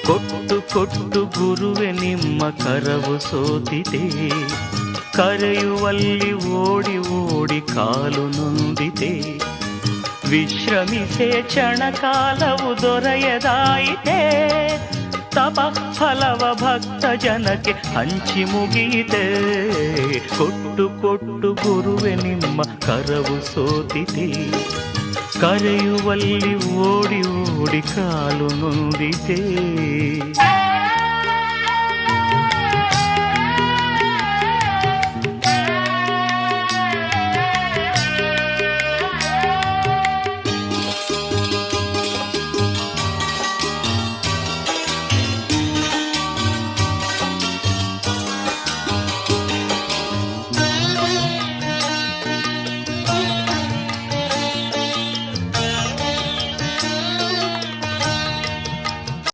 ಕೊಟ್ಟು ಕೊಟ್ಟು ಗುರುವೆ ನಿಮ್ಮ ಕರವು ಸೋತಿದೆ, ಕರೆಯುವಲ್ಲಿ ಓಡಿ ಓಡಿ ಕಾಲು ನೊಂದಿದೆ. ವಿಶ್ರಮಿಸೆ ಕ್ಷಣಕಾಲವು ದೊರೆಯದಾಯಿತೆ, ತಪ ಫಲವ ಭಕ್ತ ಜನಕ್ಕೆ ಹಂಚಿ ಮುಗಿಯಿತೆ. ಕೊಟ್ಟು ಕೊಟ್ಟು ಗುರುವೆ ನಿಮ್ಮ ಕರವು ಸೋತಿದೆ, ಕರೆಯುವಲ್ಲಿ ಓಡಿ ಓಡಿ ಕಾಲು ನೊಂದಿದೆ.